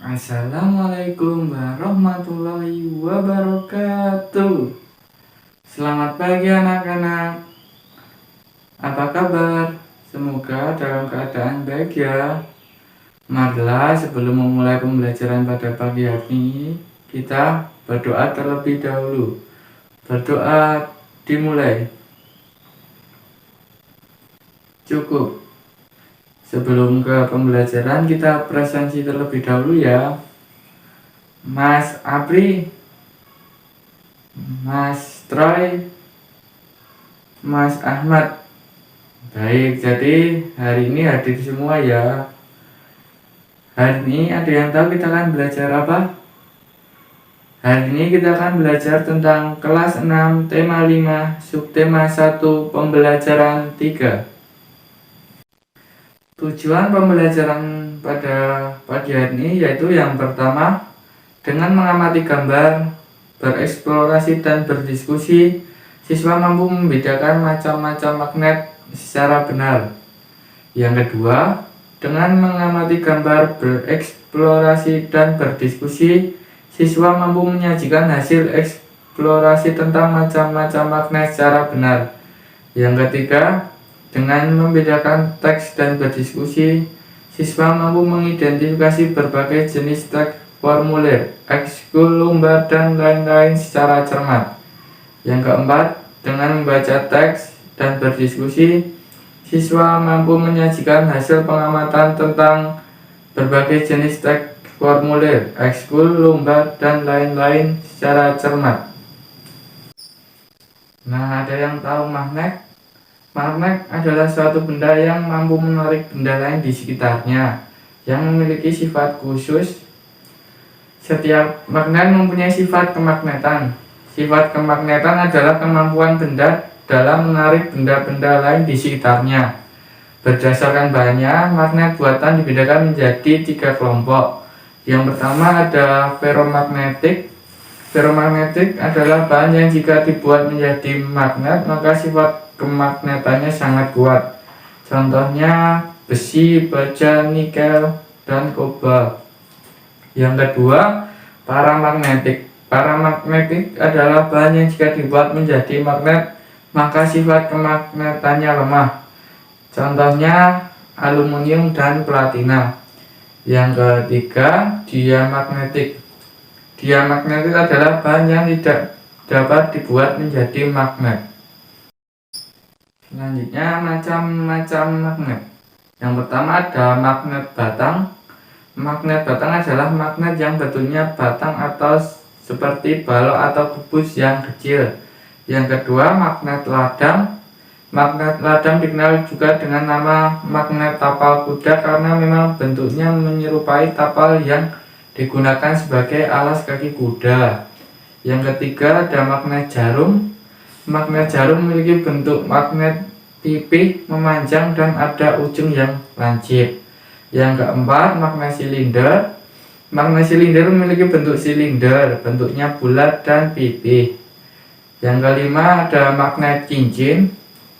Assalamualaikum warahmatullahi wabarakatuh. Selamat pagi anak-anak. Apa kabar? Semoga dalam keadaan baik ya. Marilah sebelum memulai pembelajaran pada pagi hari ini, kita berdoa terlebih dahulu. Berdoa dimulai. Cukup. Sebelum ke pembelajaran, kita presensi terlebih dahulu ya. Mas Apri, Mas Troy, Mas Ahmad. Baik, jadi hari ini hadir semua ya. Hari ini ada yang tahu kita akan belajar apa? Hari ini kita akan belajar tentang kelas 6, tema 5, subtema 1, pembelajaran 3. Tujuan pembelajaran pada pagi hari ini yaitu yang pertama, dengan mengamati gambar, bereksplorasi dan berdiskusi, siswa mampu membedakan macam-macam magnet secara benar. Yang kedua, dengan mengamati gambar, bereksplorasi dan berdiskusi, siswa mampu menyajikan hasil eksplorasi tentang macam-macam magnet secara benar. Yang ketiga, dengan membedakan teks dan berdiskusi, siswa mampu mengidentifikasi berbagai jenis teks, formulir, ekskul, lomba, dan lain-lain secara cermat. Yang keempat, dengan membaca teks dan berdiskusi, siswa mampu menyajikan hasil pengamatan tentang berbagai jenis teks, formulir, ekskul, lomba, dan lain-lain secara cermat. Nah, ada yang tahu magnet? Magnet adalah suatu benda yang mampu menarik benda lain di sekitarnya, yang memiliki sifat khusus. Setiap magnet mempunyai sifat kemagnetan. Sifat kemagnetan adalah kemampuan benda dalam menarik benda-benda lain di sekitarnya. Berdasarkan bahannya, magnet buatan dibedakan menjadi 3 kelompok. Yang pertama ada ferromagnetik. Ferromagnetik adalah bahan yang jika dibuat menjadi magnet, maka sifat kemagnetannya sangat kuat. Contohnya besi, baja, nikel, dan kobalt. Yang kedua, paramagnetik. Paramagnetik adalah bahan yang jika dibuat menjadi magnet, maka sifat kemagnetannya lemah. Contohnya aluminium dan platina. Yang ketiga, diamagnetik. Diamagnetik adalah bahan yang tidak dapat dibuat menjadi magnet. Selanjutnya, macam-macam magnet. Yang pertama ada magnet batang. Magnet batang adalah magnet yang bentuknya batang atau seperti balok atau kubus yang kecil. Yang kedua, magnet ladang. Magnet ladang dikenal juga dengan nama magnet tapal kuda karena memang bentuknya menyerupai tapal yang digunakan sebagai alas kaki kuda. Yang ketiga ada magnet jarum. Magnet jarum memiliki bentuk magnet pipih, memanjang, dan ada ujung yang lancip. Yang keempat, magnet silinder. Magnet silinder memiliki bentuk silinder, bentuknya bulat dan pipih. Yang kelima ada magnet cincin.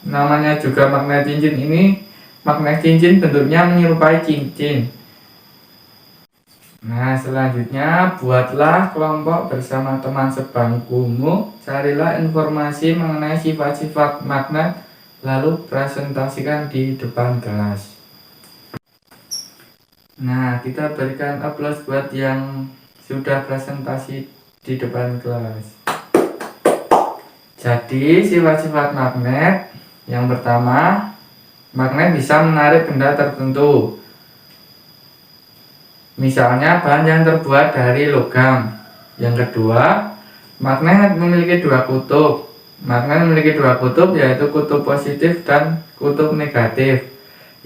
Namanya juga magnet cincin ini. Magnet cincin bentuknya menyerupai cincin. Nah, selanjutnya buatlah kelompok bersama teman sebangkumu. Carilah informasi mengenai sifat-sifat magnet, lalu presentasikan di depan kelas. Nah, kita berikan aplaus buat yang sudah presentasi di depan kelas. Jadi, sifat-sifat magnet. Yang pertama, magnet bisa menarik benda tertentu. Misalnya bahan yang terbuat dari logam. Yang kedua, magnet memiliki 2 kutub. Magnet memiliki 2 kutub, yaitu kutub positif dan kutub negatif.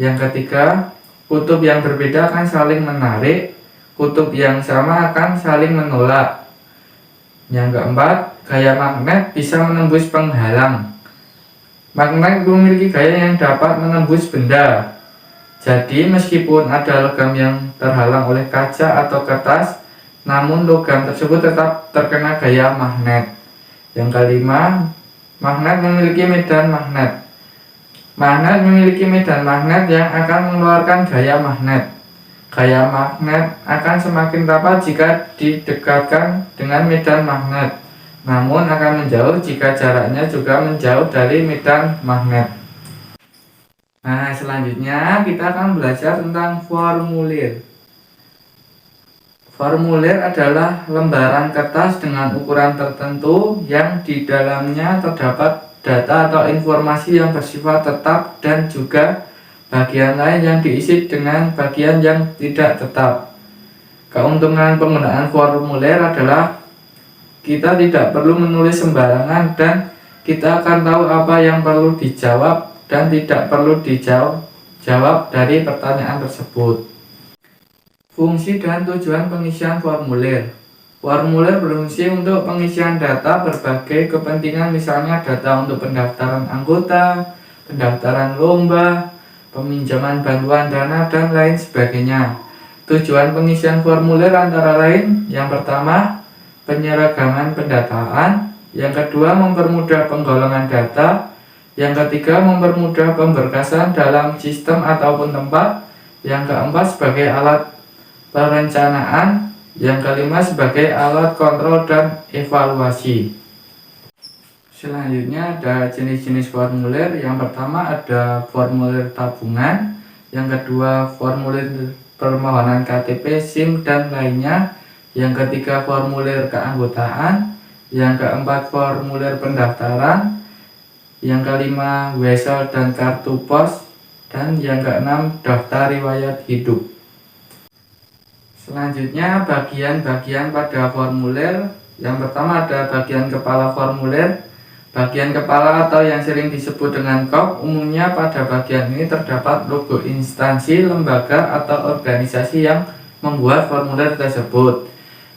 Yang ketiga, kutub yang berbeda akan saling menarik, kutub yang sama akan saling menolak. Yang keempat, gaya magnet bisa menembus penghalang. Magnet memiliki gaya yang dapat menembus benda. Jadi meskipun ada logam yang terhalang oleh kaca atau kertas, namun logam tersebut tetap terkena gaya magnet. Yang kelima, magnet memiliki medan magnet. Magnet memiliki medan magnet yang akan mengeluarkan gaya magnet. Gaya magnet akan semakin rapat jika didekatkan dengan medan magnet, namun akan menjauh jika jaraknya juga menjauh dari medan magnet. Nah, selanjutnya kita akan belajar tentang formulir. Formulir adalah lembaran kertas dengan ukuran tertentu yang di dalamnya terdapat data atau informasi yang bersifat tetap dan juga bagian lain yang diisi dengan bagian yang tidak tetap. Keuntungan penggunaan formulir adalah kita tidak perlu menulis sembarangan dan kita akan tahu apa yang perlu dijawab dan tidak perlu dijawab dari pertanyaan tersebut. Fungsi dan tujuan pengisian formulir. Formulir berfungsi untuk pengisian data berbagai kepentingan, misalnya data untuk pendaftaran anggota, pendaftaran lomba, peminjaman bantuan dana, dan lain sebagainya. Tujuan pengisian formulir antara lain, yang pertama, penyeragaman pendataan, yang kedua, mempermudah penggolongan data, yang ketiga, mempermudah pemberkasan dalam sistem ataupun tempat, yang keempat, sebagai alat perencanaan, yang kelima sebagai alat kontrol dan evaluasi. Selanjutnya ada jenis-jenis formulir. Yang pertama ada formulir tabungan, yang kedua formulir permohonan KTP, SIM, dan lainnya, yang ketiga formulir keanggotaan, yang keempat formulir pendaftaran, yang kelima wesel dan kartu pos, dan yang keenam daftar riwayat hidup. Selanjutnya bagian-bagian pada formulir. Yang pertama ada bagian kepala formulir. Bagian kepala atau yang sering disebut dengan kop, umumnya pada bagian ini terdapat logo instansi, lembaga, atau organisasi yang membuat formulir tersebut.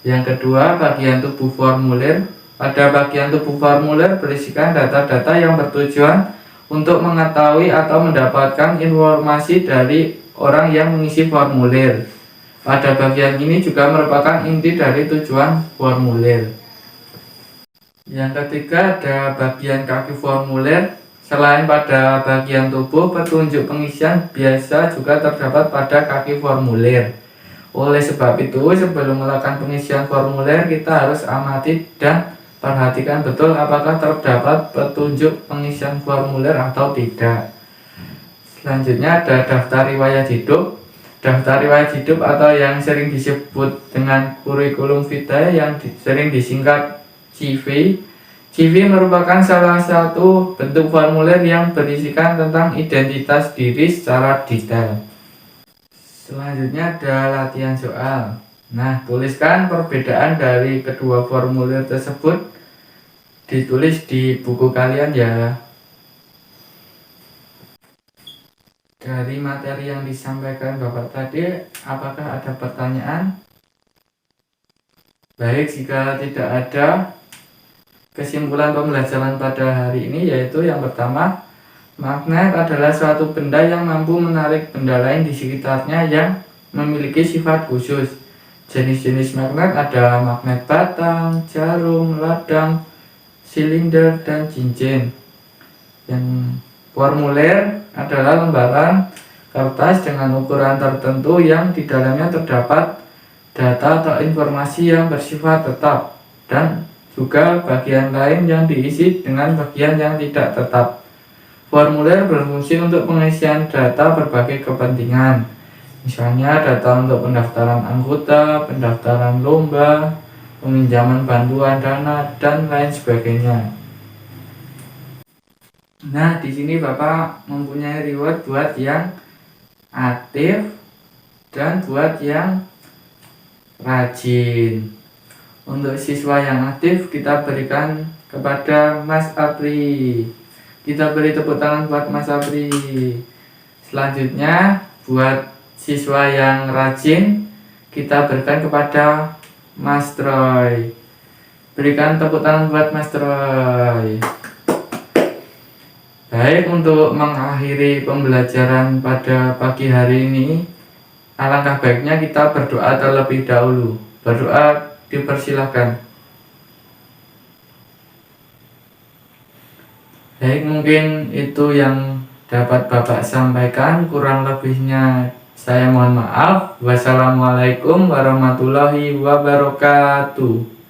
Yang kedua, bagian tubuh formulir. Pada bagian tubuh formulir berisikan data-data yang bertujuan untuk mengetahui atau mendapatkan informasi dari orang yang mengisi formulir. Pada bagian ini juga merupakan inti dari tujuan formulir. Yang ketiga ada bagian kaki formulir. Selain pada bagian tubuh, petunjuk pengisian biasa juga terdapat pada kaki formulir. Oleh sebab itu, sebelum melakukan pengisian formulir, kita harus amati dan perhatikan betul apakah terdapat petunjuk pengisian formulir atau tidak. Selanjutnya ada daftar riwayat hidup. Daftar riwayat hidup atau yang sering disebut dengan kurikulum vitae, yang sering disingkat CV. CV merupakan salah satu bentuk formulir yang berisikan tentang identitas diri secara detail. Selanjutnya ada latihan soal. Nah, tuliskan perbedaan dari kedua formulir tersebut. Ditulis di buku kalian ya. Dari materi yang disampaikan Bapak tadi, apakah ada pertanyaan? Baik, jika tidak ada, kesimpulan pembelajaran pada hari ini yaitu yang pertama, magnet adalah suatu benda yang mampu menarik benda lain di sekitarnya yang memiliki sifat khusus. Jenis-jenis magnet ada magnet batang, jarum, ladang, silinder, dan cincin. Yang formulir adalah lembaran kertas dengan ukuran tertentu yang di dalamnya terdapat data atau informasi yang bersifat tetap dan juga bagian lain yang diisi dengan bagian yang tidak tetap. Formulir berfungsi untuk pengisian data berbagai kepentingan, misalnya data untuk pendaftaran anggota, pendaftaran lomba, peminjaman bantuan dana, dan lain sebagainya. Nah, di sini Bapak mempunyai reward buat yang aktif dan buat yang rajin. Untuk siswa yang aktif kita berikan kepada Mas Apri. Kita beri tepuk tangan buat Mas Apri. Selanjutnya buat siswa yang rajin kita berikan kepada Mas Troy. Berikan tepuk tangan buat Mas Troy. Baik, untuk mengakhiri pembelajaran pada pagi hari ini, alangkah baiknya kita berdoa terlebih dahulu. Berdoa dipersilahkan. Baik, mungkin itu yang dapat Bapak sampaikan. Kurang lebihnya Saya mohon maaf. Wassalamualaikum warahmatullahi wabarakatuh.